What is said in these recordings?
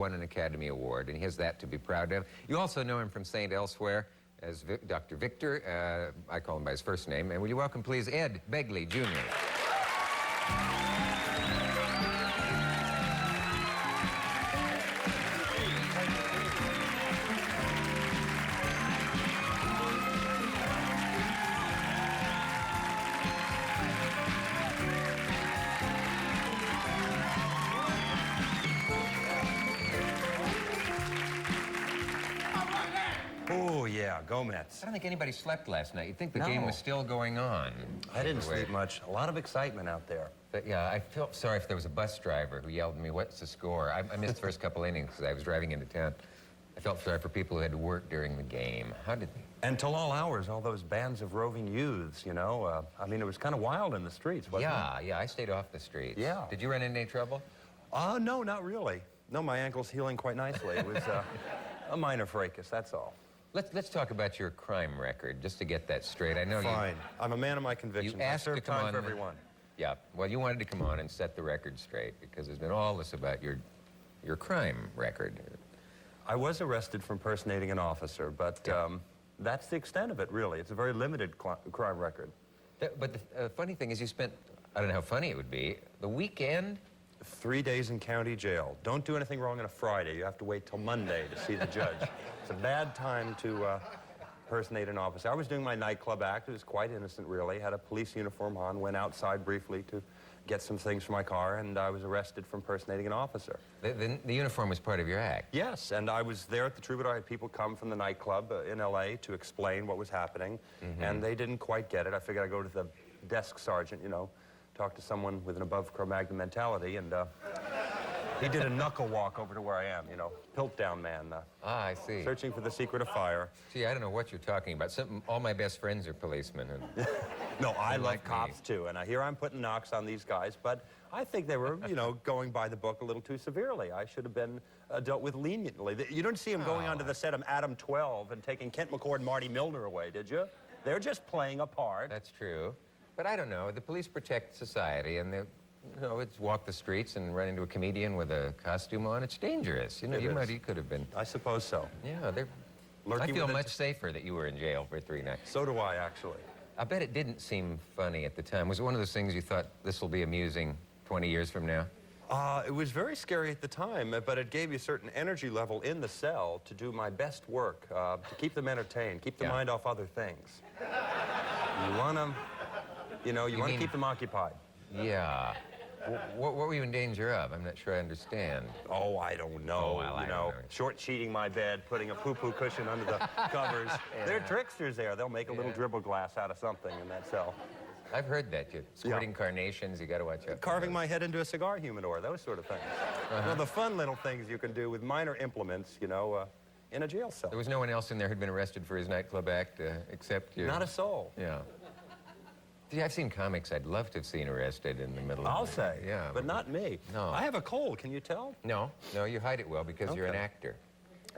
won an Academy Award, and he has that to be proud of. You also know him from St. Elsewhere as Dr. Victor. I call him by his first name. And will you welcome, please, Ed Begley, Jr. Oh, yeah, go Mets. I don't think anybody slept last night. You'd think the game was still going on. I didn't sleep much. A lot of excitement out there. But yeah, I felt sorry if there was a bus driver who yelled at me, "What's the score?" I missed the first couple innings because I was driving into town. I felt sorry for people who had to work during the game. How did they? And till all hours, all those bands of roving youths, you know. I mean, it was kind of wild in the streets, wasn't it? Yeah, I stayed off the streets. Yeah. Did you run into any trouble? No, not really. No, my ankle's healing quite nicely. It was a minor fracas, that's all. Let's talk about your crime record, just to get that straight. I know Fine. I'm a man of my convictions. You asked I serve to come time on for everyone. Yeah, well, you wanted to come on and set the record straight because there's been all this about your crime record. I was arrested for impersonating an officer, but that's the extent of it, really. It's a very limited crime record. But the funny thing is you spent, I don't know how funny it would be, the weekend? 3 days in county jail. Don't do anything wrong on a Friday. You have to wait till Monday to see the judge. It's a bad time to impersonate an officer. I was doing my nightclub act. It was quite innocent, really. Had a police uniform on, went outside briefly to get some things for my car, and I was arrested for impersonating an officer. The uniform was part of your act? Yes, and I was there at the Troubadour. I had people come from the nightclub in L.A. to explain what was happening, and they didn't quite get it. I figured I'd go to the desk sergeant, you know, talk to someone with an above Cro-Magnon mentality, and he did a knuckle walk over to where I am, you know, Piltdown man. I see. Searching for the secret of fire. See, I don't know what you're talking about. All my best friends are policemen. And no, I love cops, too, and here I'm putting knocks on these guys, but I think they were, you know, going by the book a little too severely. I should have been dealt with leniently. You don't see them going onto the set of Adam 12 and taking Kent McCord and Marty Milner away, did you? They're just playing a part. That's true. But I don't know. The police protect society, and they, you know, it's walk the streets and run into a comedian with a costume on. It's dangerous. You know, you could have been. I suppose so. Yeah, I feel much safer that you were in jail for 3 nights. So do I, actually. I bet it didn't seem funny at the time. Was it one of those things you thought, this will be amusing 20 years from now? It was very scary at the time, but it gave you a certain energy level in the cell to do my best work, to keep them entertained, keep the mind off other things. You want them, you know, you want to keep them occupied. Yeah. What were you in danger of? I'm not sure I understand. Oh, I don't know. Oh, well, you know, short-sheeting my bed, putting a poo-poo cushion under the covers. Yeah. They're tricksters there. They'll make a little dribble glass out of something in that cell. I've heard that. You're squirting carnations, you got to watch out. Carving my head into a cigar humidor, those sort of things. Well, the fun little things you can do with minor implements, you know, in a jail cell. There was no one else in there who'd been arrested for his nightclub act except you? Not a soul. Yeah. See, I've seen comics I'd love to have seen arrested in the middle I'll of say, yeah, but not me. No. I have a cold, can you tell? No, you hide it well because you're an actor.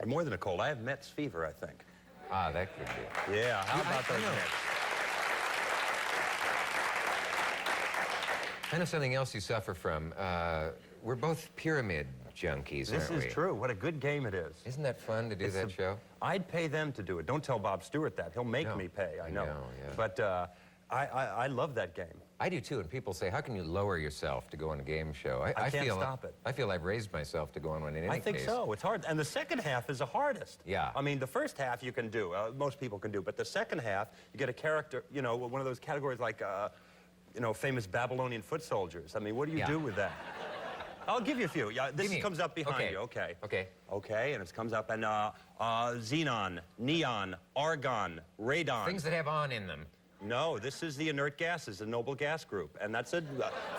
More than a cold, I have Mets fever, I think. Ah, that could be. Yeah, how about those Mets? I know something else you suffer from. We're both pyramid junkies, aren't we? This is true. What a good game it is. Isn't that fun to do that show? I'd pay them to do it. Don't tell Bob Stewart that. He'll make me pay, I know. Yeah. But I love that game. I do, too. And people say, how can you lower yourself to go on a game show? I can't stop it. I feel I've raised myself to go on one in any case. I think so. It's hard. And the second half is the hardest. Yeah. I mean, the first half you can do. Most people can do. But the second half, you get a character, you know, one of those categories like, you know, famous Babylonian foot soldiers. I mean, what do you do with that? I'll give you a few. Yeah, this comes up behind you. Okay. Okay, and it comes up, and xenon, neon, argon, radon. Things that have on in them. No, this is the inert gases, the noble gas group. And that's a,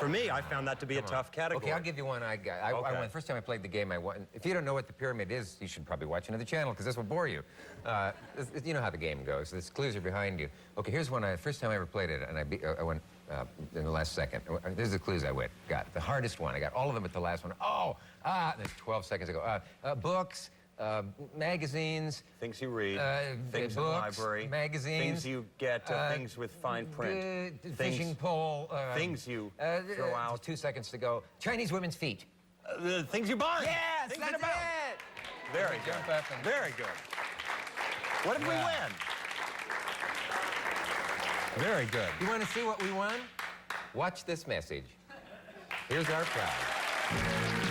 for me, I found that to be a tough category. Okay, I'll give you one I got. I won. The first time I played the game, I won. If you don't know what the pyramid is, you should probably watch another channel, because this will bore you. You know how the game goes. The clues are behind you. Okay, here's one. First time I ever played it, and I went in the last second. There's the clues I got. The hardest one. I got all of them at the last one. And then 12 seconds ago. Books. Magazines. Things you read. Things in the library. Magazines. Things you get. Things with fine print. Fishing pole. Things you throw out. 2 seconds to go. Chinese women's feet. The things you buy. Yes, things that's in a belt. it. Very good. Jump up and- Very good. What did we win? Very good. You want to see what we won? Watch this message. Here's our prize.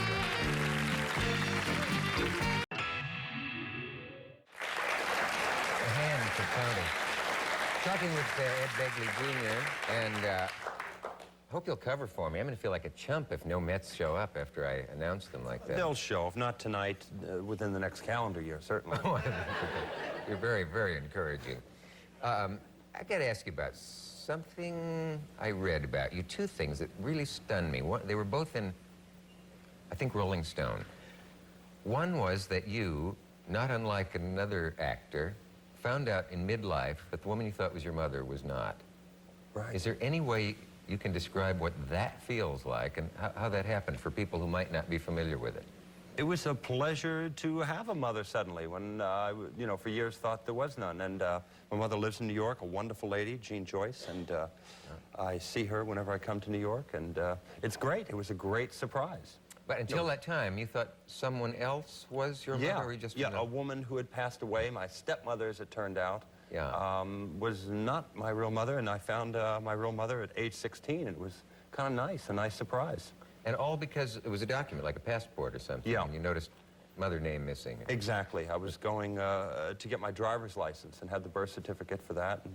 A hand for Tony. Talking with Ed Begley Jr. and hope you'll cover for me. I'm going to feel like a chump if no Mets show up after I announce them like that. They'll show, if not tonight, within the next calendar year, certainly. You're very, very encouraging. I got to ask you about something I read about you. Two things that really stunned me. One, they were both in, I think, Rolling Stone. One was that you, not unlike another actor, found out in midlife that the woman you thought was your mother was not. Right. Is there any way you can describe what that feels like and how that happened for people who might not be familiar with it? It was a pleasure to have a mother suddenly when I, for years thought there was none. And my mother lives in New York, a wonderful lady, Jean Joyce, and I see her whenever I come to New York, and it's great. It was a great surprise. But until that time, you thought someone else was your mother? Or you just a woman who had passed away, my stepmother, as it turned out, Yeah. was not my real mother, and I found my real mother at age 16. It was kind of nice, a nice surprise. And all because it was a document, like a passport or something, Yeah. and you noticed mother name missing. Exactly. I was going to get my driver's license and had the birth certificate for that,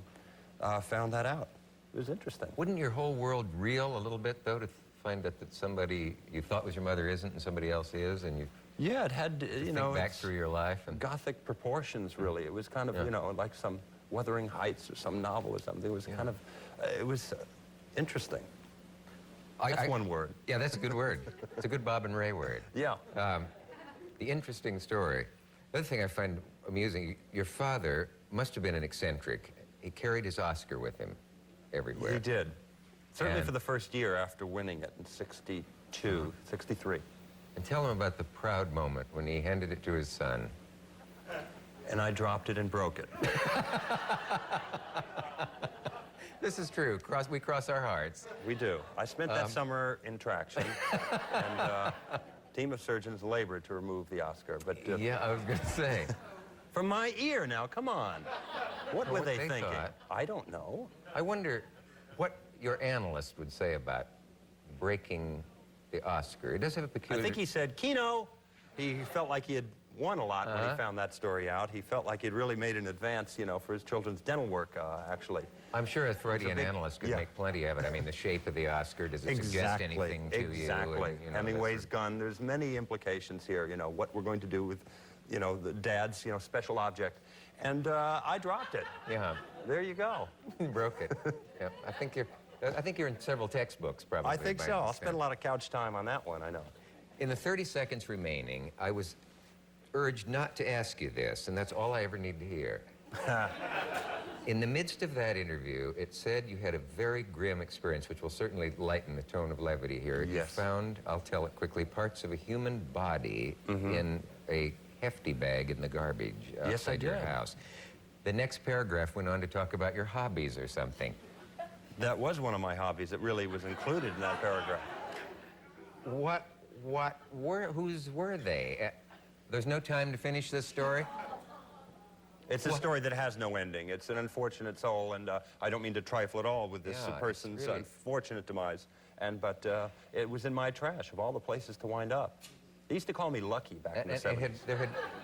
and found that out. It was interesting. Wouldn't your whole world reel a little bit, though, to find out that somebody you thought was your mother isn't and somebody else is, and you Yeah, it had, think back through your life? And Gothic proportions, really. It was kind of, like some Wuthering Heights or some novel or something. It was kind of, it was interesting. That's one word. Yeah, that's a good word. It's a good Bob and Ray word. Yeah. The interesting story. The other thing I find amusing, your father must have been an eccentric. He carried his Oscar with him everywhere. He did. Certainly And- for the first year after winning it in 62, 63. And tell him about the proud moment when he handed it to his son. And I dropped it and broke it. This is true. We cross our hearts. We do. I spent that summer in traction, and a team of surgeons labored to remove the Oscar. But Yeah, I was going to say. from my ear now, come on. What were what they they thinking? thought. I don't know. I wonder what your analyst would say about breaking the Oscar. It does have a peculiar... I think he said, Kino. He felt like he had won a lot when he found that story out. He felt like he'd really made an advance, for his children's dental work, actually. I'm sure a Freudian big- analyst could yeah. make plenty of it. I mean, the shape of the Oscar, does it suggest anything to you? Exactly. And, Hemingway's gun. There's many implications here. What we're going to do with, the dad's, special object. And I dropped it. Yeah, There you go. you broke it. Yeah, I think you're in several textbooks, probably. I think by so. this I'll time. spend a lot of couch time on that one, I know. In the 30 seconds remaining, I was urged not to ask you this, and that's all I ever need to hear. In the midst of that interview, it said you had a very grim experience, which will certainly lighten the tone of levity here. You Yes. found, I'll tell it quickly, parts of a human body in a hefty bag in the garbage Yes, I outside your did. house. The next paragraph went on to talk about your hobbies or something. That was one of my hobbies. It really was included in that paragraph. Whose were they? There's no time to finish this story? It's a story that has no ending. It's an unfortunate soul, and I don't mean to trifle at all with this Yeah, it's person's really- unfortunate demise. But it was in my trash of all the places to wind up. They used to call me Lucky back in the And 70s.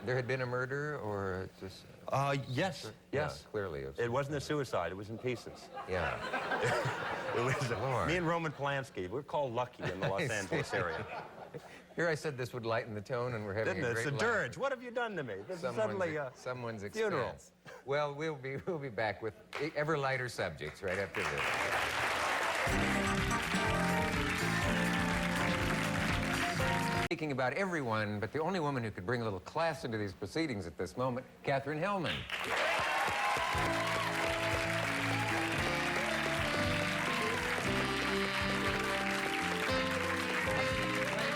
there had been a murder, or just... Yes, Yeah, yes. clearly. It wasn't a suicide. It was in pieces. Yeah. It was Lord. me and Roman Polanski. We're called Lucky in the Los Angeles area. Here I said this would lighten the tone, and we're having Didn't a it? great It's a laugh. dirge. What have you done to me? This is suddenly Someone's funeral. expense. Well, we'll be back with ever lighter subjects right after this. Speaking about everyone, but the only woman who could bring a little class into these proceedings at this moment, Katherine Helmond.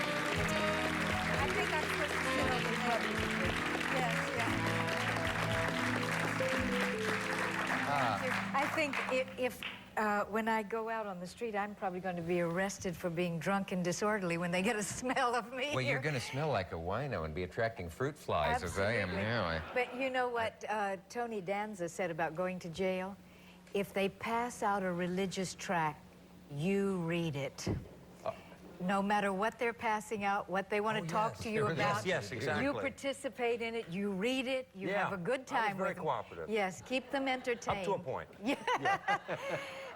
I think I'm supposed to sit over there. Yes, yeah. I think if when I go out on the street, I'm probably going to be arrested for being drunk and disorderly when they get a smell of me. Well, you're going to smell like a wino and be attracting fruit flies as I am Absolutely. now. But you know what Tony Danza said about going to jail? If they pass out a religious tract, you read it. No matter what they're passing out, what they want to talk to you about. Yes, exactly. You participate in it, you read it, you have a good time I was very with them. cooperative. Yes, keep them entertained. Up to a point. Yeah.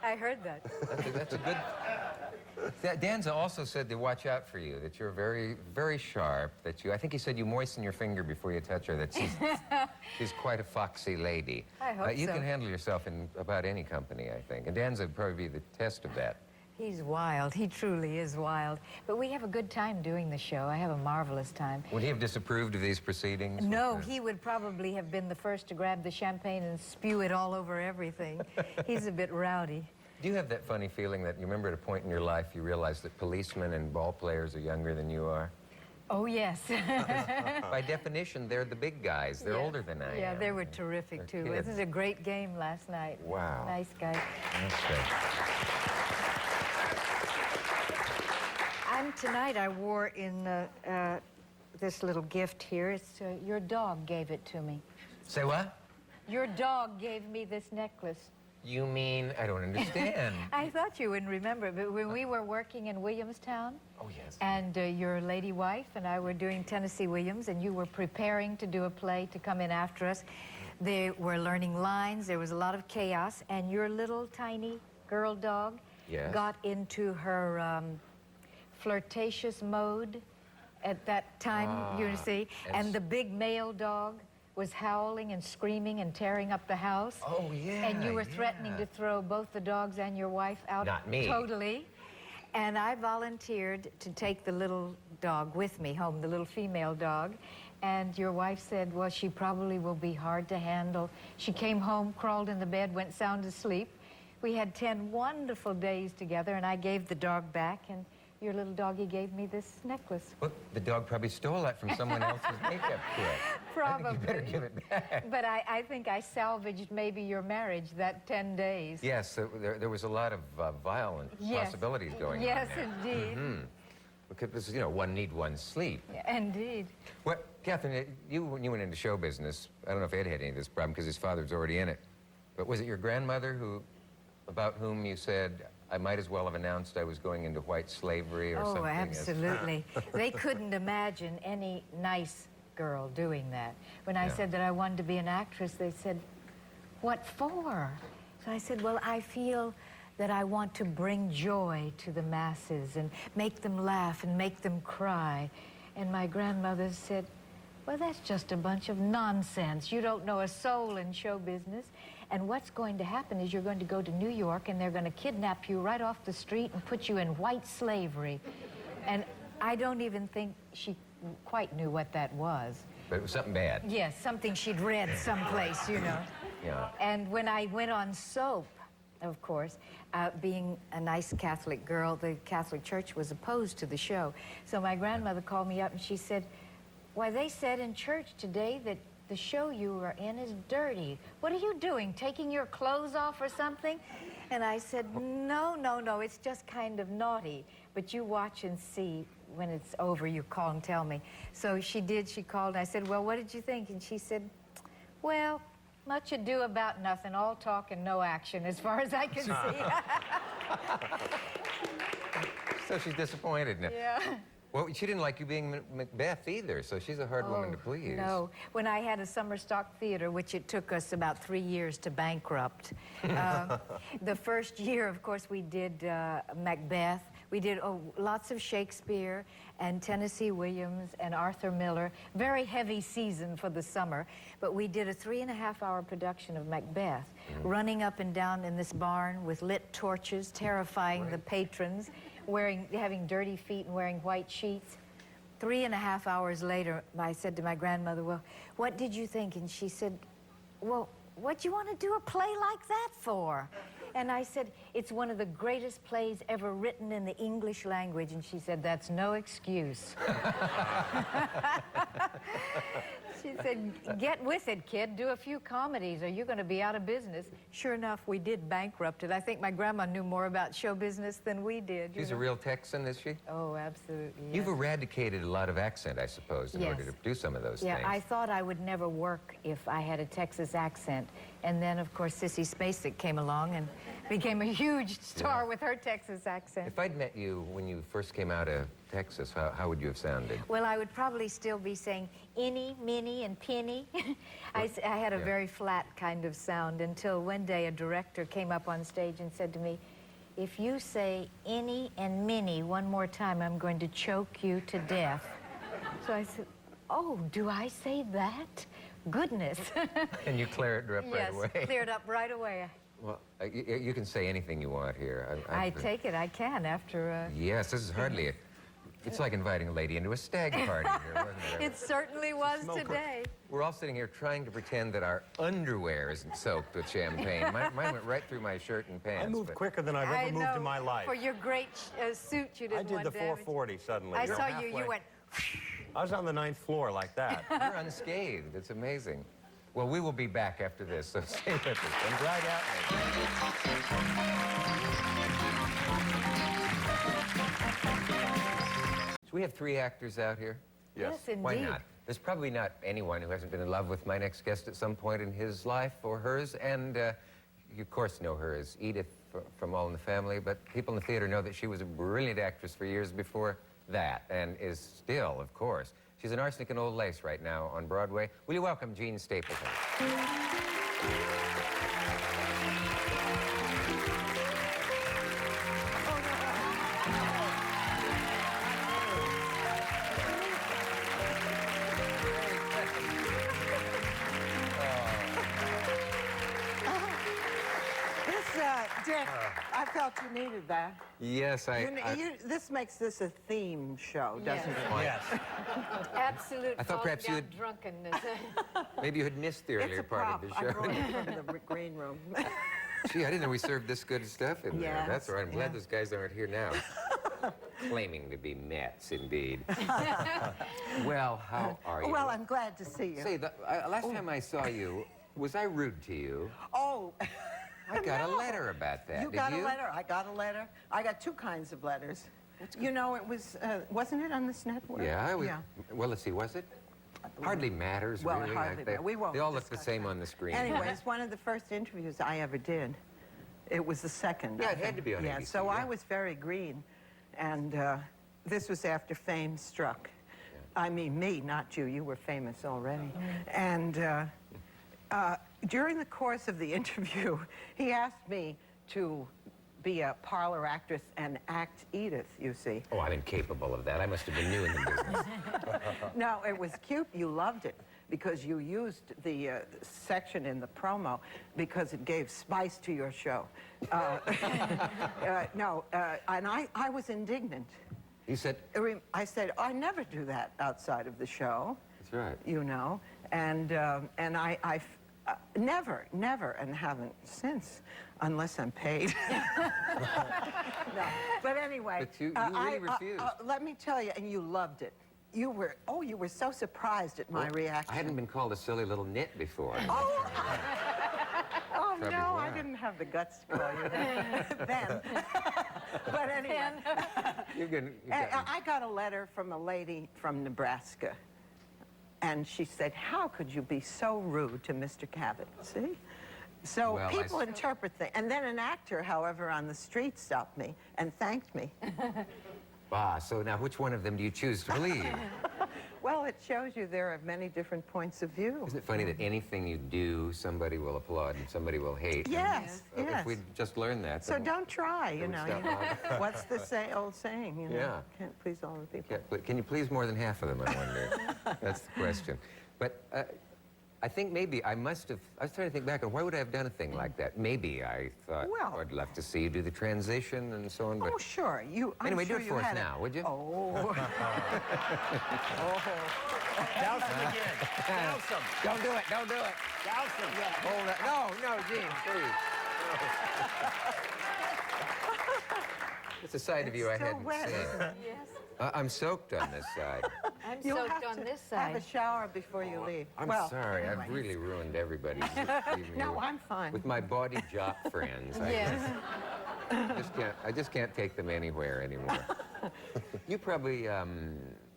I heard that. That's a good... Danza also said to watch out for you, that you're very, very sharp, that you... I think he said you moisten your finger before you touch her, that she's quite a foxy lady. I hope You so. can handle yourself in about any company, I think. And Danza would probably be the test of that. He's wild. He truly is wild. But we have a good time doing the show. I have a marvelous time. Would he have disapproved of these proceedings? No, he would probably have been the first to grab the champagne and spew it all over everything. He's a bit rowdy. Do you have that funny feeling that you remember at a point in your life you realized that policemen and ball players are younger than you are? Oh, yes. By definition, they're the big guys. They're older than I am. Yeah, they were terrific, too. kids. This is a great game last night. Wow. Nice guy. Okay. Tonight I wore in this little gift here. It's your dog gave it to me. Say what? Your dog gave me this necklace. You mean, I don't understand. I thought you wouldn't remember, but when we were working in Williamstown, Oh, yes. and your lady wife and I were doing Tennessee Williams, and you were preparing to do a play to come in after us. They were learning lines. There was a lot of chaos, and your little tiny girl dog got into her flirtatious mode at that time, you see, and the big male dog was howling and screaming and tearing up the house. Oh, yeah. And you were threatening to throw both the dogs and your wife out. Not me. Totally. And I volunteered to take the little dog with me home, the little female dog. And your wife said, well, she probably will be hard to handle. She came home, crawled in the bed, went sound asleep. We had 10 wonderful days together, and I gave the dog back, and your little doggy gave me this necklace. Well, the dog probably stole that from someone else's makeup kit. Probably. I think you better give it back. But I think I salvaged maybe your marriage that 10 days. Yes, there was a lot of violent possibilities going on Yes, there. indeed. Because, you know, one need one's sleep. Yeah, indeed. Well, Catherine, when you went into show business, I don't know if Ed had any of this problem because his father was already in it, but was it your grandmother about whom you said, I might as well have announced I was going into white slavery or something? Oh, absolutely. They couldn't imagine any nice girl doing that. When I said that I wanted to be an actress, they said, what for? So I said, well, I feel that I want to bring joy to the masses and make them laugh and make them cry. And my grandmother said, well, that's just a bunch of nonsense. You don't know a soul in show business. And what's going to happen is you're going to go to New York and they're going to kidnap you right off the street and put you in white slavery. And I don't even think she quite knew what that was. But it was something bad. Yes, something she'd read someplace, you know. Yeah. And when I went on soap, of course, being a nice Catholic girl, the Catholic Church was opposed to the show. So my grandmother called me up and she said, why, they said in church today that the show you are in is dirty. What are you doing, taking your clothes off or something? And I said, no, no, no, it's just kind of naughty. But you watch and see. When it's over, you call and tell me. So she did, she called, and I said, well, what did you think? And she said, well, much ado about nothing, all talk and no action, as far as I can see. So she's disappointed now. Yeah. Well, she didn't like you being Macbeth either, so she's a hard woman to please. No. When I had a summer stock theater, which it took us about 3 years to bankrupt, the first year, of course, we did Macbeth. We did lots of Shakespeare and Tennessee Williams and Arthur Miller. Very heavy season for the summer. But we did a 3.5-hour production of Macbeth, running up and down in this barn with lit torches, terrifying the patrons, having dirty feet and wearing white sheets. 3.5 hours later, I said to my grandmother, well, what did you think? And she said, well, what do you want to do a play like that for? And I said, it's one of the greatest plays ever written in the English language. And she said, that's no excuse. She said, get with it, kid. Do a few comedies or you're going to be out of business. Sure enough, we did bankrupt it. I think my grandma knew more about show business than we did. She's a real Texan, is she? Oh, absolutely. Yes. You've eradicated a lot of accent, I suppose, in order to do some of those things. Yeah, I thought I would never work if I had a Texas accent. And then, of course, Sissy Spacek came along and became a huge star with her Texas accent. If I'd met you when you first came out of Texas, how would you have sounded? Well, I would probably still be saying inny, minny, and penny. I had a very flat kind of sound until one day a director came up on stage and said to me, if you say inny and minny one more time, I'm going to choke you to death. So I said, oh, do I say that? Goodness. And you cleared it up right away. Yes, cleared up right away. Well, you can say anything you want here. I take it I can after... Yes, this is hardly a... It's like inviting a lady into a stag party here, wasn't it? It certainly was today. We're all sitting here trying to pretend that our underwear isn't soaked with champagne. Mine went right through my shirt and pants. I moved quicker than I've ever moved in my life. For your great suit, you didn't I did the 440 suddenly. I saw you went... I was on the 9th floor like that. You're unscathed. It's amazing. Well, we will be back after this, so stay with us. And drag out So we have 3 actors out here. Yes, indeed. Why not? There's probably not anyone who hasn't been in love with my next guest at some point in his life or hers. And you, of course, know her as Edith from All in the Family, but people in the theater know that she was a brilliant actress for years before that, and is still, of course. She's in Arsenic and Old Lace right now on Broadway. Will you welcome Jean Stapleton? Dick, I felt you needed that. Yes, This makes this a theme show, doesn't it? Yes. Absolute I thought perhaps you had... drunkenness. Maybe you had missed the earlier part of the show. I brought it from the green room. Gee, I didn't know we served this good stuff in there. Yes, That's all right. I'm glad yeah. those guys aren't here now. Claiming to be Mets, indeed. Well, how are you? Well, I'm glad to see you. Say, last time I saw you, was I rude to you? Oh. I got a letter about that. You got a letter? I got a letter. I got 2 kinds of letters. You know, it was, wasn't it on this network? Yeah, well, let's see, was it? Hardly matters, well, really. It hardly matters. We won't They all look the discuss same that. on the screen. Anyways, one of the first interviews I ever did. It was the second. Yeah, it had to be on Yeah, ABC, so yeah. I was very green. And this was after fame struck. Yeah. I mean, me, not you. You were famous already. And during the course of the interview, he asked me to be a parlor actress and act Edith, you see. Oh, I'm incapable of that. I must have been new in the business. No, it was cute. You loved it because you used the section in the promo because it gave spice to your show. And I was indignant. You said... I said, I never do that outside of the show. That's right. You know, and I never, and haven't since, unless I'm paid. No. But anyway, But you really refused. Let me tell you, and you loved it. You were so surprised at my reaction. I hadn't been called a silly little nit before. Oh, no, I didn't have the guts to call you that then. But anyway, I got a letter from a lady from Nebraska. And she said, how could you be so rude to Mr. Cabot? See? So well, people interpret things. And then an actor, however, on the street stopped me and thanked me. So now which one of them do you choose to believe? Well, it shows you there are many different points of view. Isn't it funny that anything you do, somebody will applaud and somebody will hate? Yes, And, yes. If we'd just learned that. So then don't try, you we'd know. stop What's the old saying, you know? Yeah. Can't please all the people. Can you please more than half of them, I wonder? That's the question. But I think maybe I must have... I was trying to think back on why would I have done a thing like that? Maybe I thought, Well, I'd love to see you do the transition and so on. But Oh, sure. anyway, sure do it for us now, would you? Oh. Douse him again. Douse him. Don't do it. Don't do it. Douse him. Hold it. No, Gene, please. It's a side of you I Still hadn't wet, seen. isn't it? Yes. I'm soaked on this side. I'm You'll soaked have on to this have a side. shower before you leave. I'm Well, sorry, anyway. I've really ruined everybody's evening. No, with- I'm fine. With my bawdy jock friends. Yes. I just can't take them anywhere anymore. You probably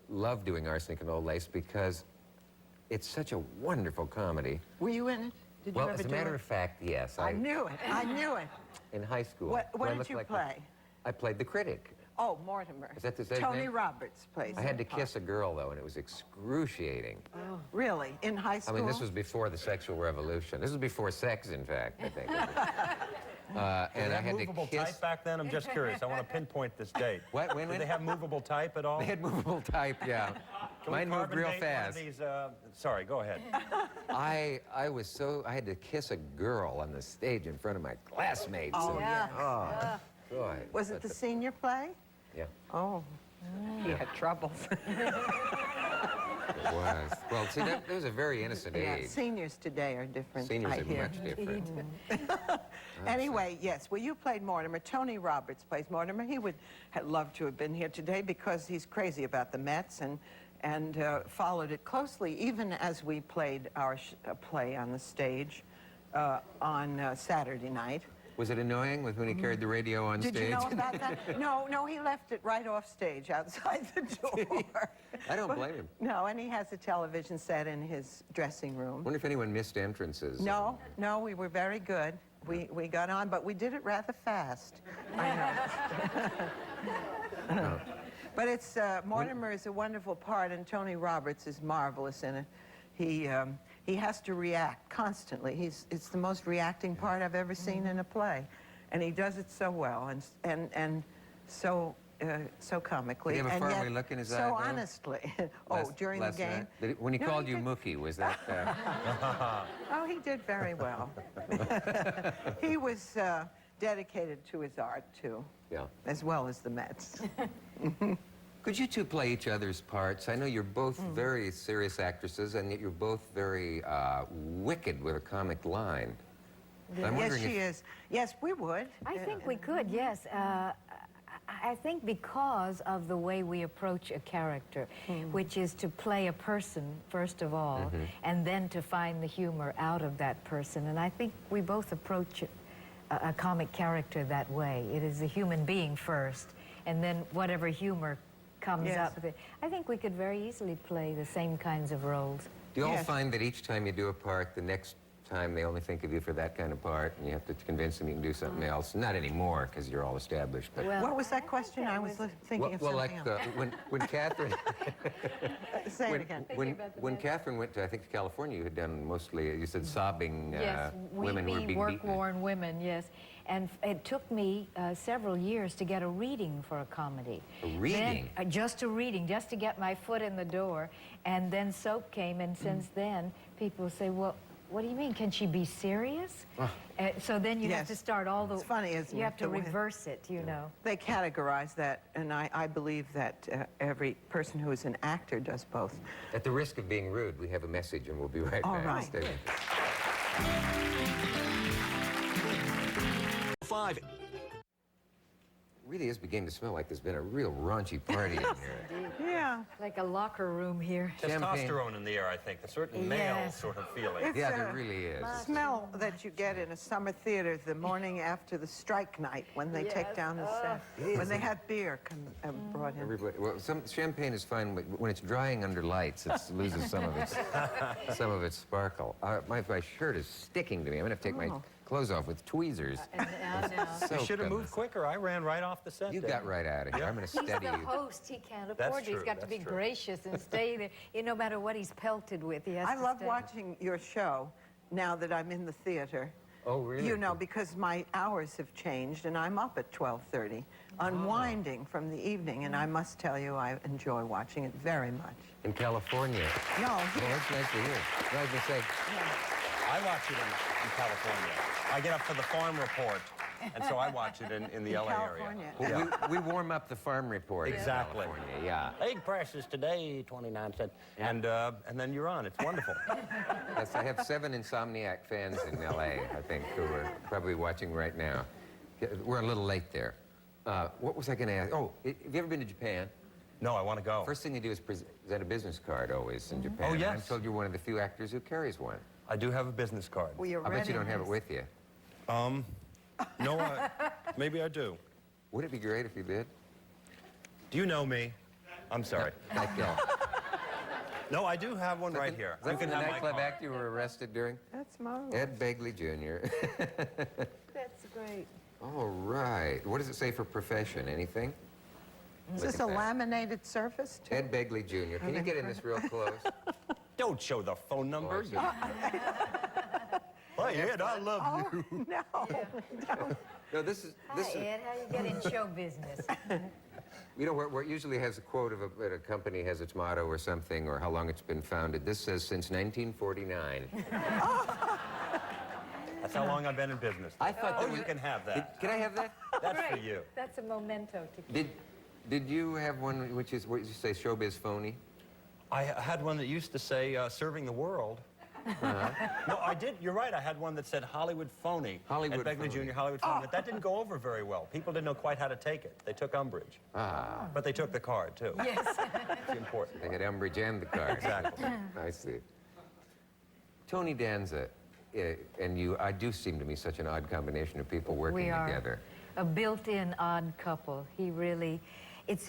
love doing Arsenic and Old Lace because it's such a wonderful comedy. Were you in it? Did Well, you ever as a do matter it? of fact, yes. I knew it. I knew it. In high school. What when I did looked you like play? I played the critic. Oh, Mortimer. Is that the same Tony name? Roberts plays I had to that part. kiss a girl, though, and it was excruciating. Really? In high I school? mean, this was before the sexual revolution. This was before sex, in fact, I think. And I had to movable kiss... type back then? I'm just curious. I want to pinpoint this date. What? When? Did they have movable type at all? They had movable type, yeah. Can we Mine moved carbon real date one of fast. these, sorry, go ahead. I had to kiss a girl on the stage in front of my classmates. Oh, and- yeah. Oh, boy. Was it the senior play? Yeah, Oh, he had troubles. it was. Well, see, that was a very innocent Yeah, age. seniors today are different, Seniors I are hear. much different. Anyway, yes, well, you played Mortimer. Tony Roberts plays Mortimer. He would have loved to have been here today because he's crazy about the Mets and followed it closely, even as we played our play on the stage on Saturday night. Was it annoying when he carried the radio on Did stage? you know about that? No, he left it right off stage outside the door. I don't blame him. No, and he has a television set in his dressing room. Wonder if anyone missed entrances. No, we were very good. We got on, but we did it rather fast. I know. But it's, Mortimer is a wonderful part, and Tony Roberts is marvelous in it. He has to react constantly. It's the most reacting part I've ever seen in a play. And he does it so well and so comically. Did he have a and faraway yet look in his so eye, though? honestly. Oh, during the Last game? night? When he No, called he you did- Mookie, was that... Oh, he did very well. He was dedicated to his art, too, Yeah. as well as the Mets. Could you two play each other's parts? I know you're both very serious actresses, and yet you're both very wicked with a comic line. I'm Yes, wondering she if- is. Yes, we would. I think we could, yes. I think because of the way we approach a character, which is to play a person, first of all, and then to find the humor out of that person. And I think we both approach a comic character that way. It is a human being first, and then whatever humor comes Yes. up with it. I think we could very easily play the same kinds of roles. Do you all Yes. find that each time you do a part, the next time they only think of you for that kind of part, and you have to convince them you can do something else? Not anymore, because you're all established. But Well, What was that question? I was thinking of well, something like else. when Catherine Say it again. when Catherine went to, I think, California, you had done mostly, you said, sobbing Yes, women who were being beaten. work-worn women, yes. And it took me several years to get a reading for a comedy. A reading? Then, just a reading, just to get my foot in the door. And then soap came, and since then, people say, well, what do you mean? Can she be serious? So then you have Yes. to start all the... It's funny, isn't You it, have to the way- reverse it, you know. They categorize that, and I believe that every person who is an actor does both. At the risk of being rude, we have a message, and we'll be right All back. right. Stay with us. 5. Really is beginning to smell like there's been a real raunchy party in here. Yeah. Like a locker room here. Champagne. Testosterone in the air, I think. A certain male Yes. sort of feeling. It's Yeah, a there really is. smell that you get in a summer theater the morning after the strike night when they take Yes. down the set. When they have beer brought in. Everybody, well, some champagne is fine, but when it's drying under lights, it loses some of its sparkle. My shirt is sticking to me. I'm gonna have to take my clothes off with tweezers. And now. So You should have good. moved quicker. I ran right off the set. You there. got right out of here. I'm gonna He's steady the you. host. He can't That's afford it. He's true, got to be that's true. gracious and stay there. No matter what he's pelted with, he has I to love stay. watching your show now that I'm in the theater. Oh, really? You know, because my hours have changed and I'm up at 12:30, unwinding from the evening, and I must tell you, I enjoy watching it very much. In California. No, Oh, that's nice to hear. I was gonna say, I watch it in California. I get up for the farm report, and so I watch it in the in LA California. area. well, we warm up the farm report in Exactly. California, yeah. Egg prices today, 29 cents. And then you're on. It's wonderful. Yes, I have 7 Insomniac fans in LA, I think, who are probably watching right now. We're a little late there. What was I going to ask? Oh, have you ever been to Japan? No, I want to go. First thing you do is present a business card always in Japan. Oh, yes. I'm told you're one of the few actors who carries one. I do have a business card. We are I bet you don't have it ready. with you. No, maybe I do. Would it be great if you did? Do you know me? I'm sorry. I don't. No, I do have one right here. Is that You from can the have my nightclub card. act you were arrested during? That's marvelous. Ed Begley Jr. That's great. All right. What does it say for profession? Anything? Is Look this at a that. laminated surface, too? Ed Begley Jr. Can you get in this real close? Don't show the phone number. Oh, Hi, Ed, I love you. No, don't. No, this is... Hi, Ed. How you get in show business? You know, where it usually has a quote of a company has its motto or something, or how long it's been founded. This says since 1949. That's how long I've been in business. I thought Oh, that was... you can have that. Can I have that? That's for Great. you. That's a memento to keep. Did you have one which is, what did you say, showbiz phony? I had one that used to say, serving the world. No, I did. You're right. I had one that said Hollywood phony. Hollywood At Begley phony. Jr., Hollywood phony. But that didn't go over very well. People didn't know quite how to take it. They took umbrage. Ah, But they took the card, too. Yes. It's important. they had umbrage and the card. Exactly. I see. Tony Danza and you, I do seem to me such an odd combination of people working We are together. a built-in odd couple. He really,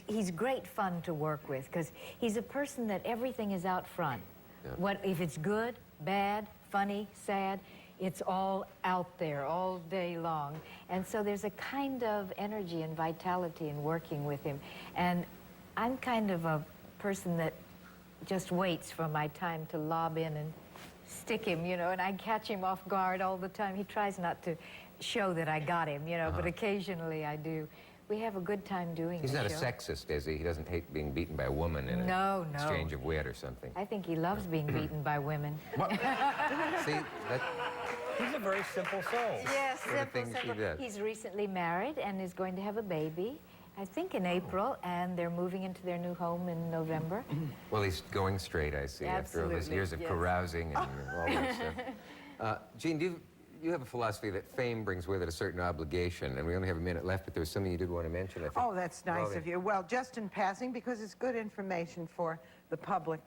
he's great fun to work with because he's a person that everything is out front. Yeah. What if it's good, bad, funny, sad, it's all out there all day long. And so there's a kind of energy and vitality in working with him. And I'm kind of a person that just waits for my time to lob in and stick him, you know, and I catch him off guard all the time. He tries not to show that I got him, you know, but occasionally I do. We have a good time doing He's the not a show. sexist, is he? He doesn't hate being beaten by a woman in No, an no. exchange of wit or something. I think he loves being beaten by women. See, that, He's a very simple soul. Yes, What are the things she does? He's recently married and is going to have a baby, I think in April, and they're moving into their new home in November. well, he's going straight, I see, after all these Absolutely, years of yes. carousing and all that stuff. Gene, you have a philosophy that fame brings with it a certain obligation, and we only have a minute left, but there was something you did want to mention, I think. Oh, that's nice of you. Well, just in passing, because it's good information for the public,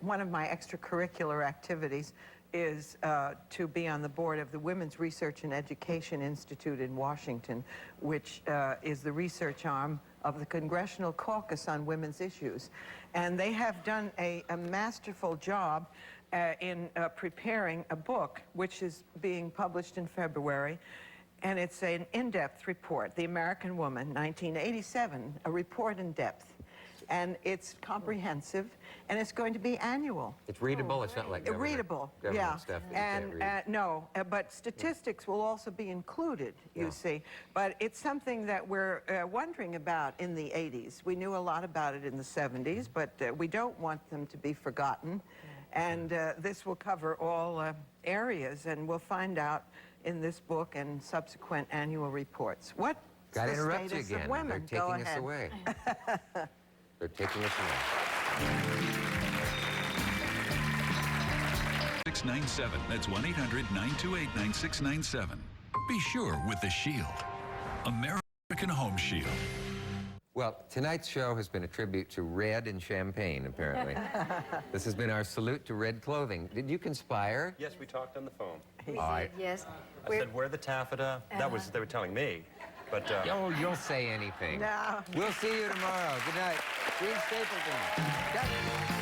one of my extracurricular activities is to be on the board of the Women's Research and Education Institute in Washington, which is the research arm of the Congressional Caucus on Women's Issues. And they have done a masterful job in preparing a book, which is being published in February. And it's an in-depth report, The American Woman, 1987, a report in depth. And it's comprehensive, and it's going to be annual. It's readable, it's not like Readable, government yeah. stuff that you can't And read. no, but statistics will also be included, you Yeah. see. But it's something that we're wondering about in the 80s. We knew a lot about it in the 70s, but we don't want them to be forgotten. And this will cover all areas, and we'll find out in this book and subsequent annual reports. What's Gotta the interrupt you status again. of women? They're Go taking us ahead. away. They're taking us away. 9697. That's 1-800-928-9697. Be sure with the Shield. American Home Shield. Well, tonight's show has been a tribute to red and champagne, apparently. This has been our salute to red clothing. Did you conspire? Yes, we talked on the phone. We All did, right. yes. I said, wear the taffeta. That was, they were telling me. But Oh, you'll say anything. No. We'll see you tomorrow. Good night. Gene Stapleton. Cut.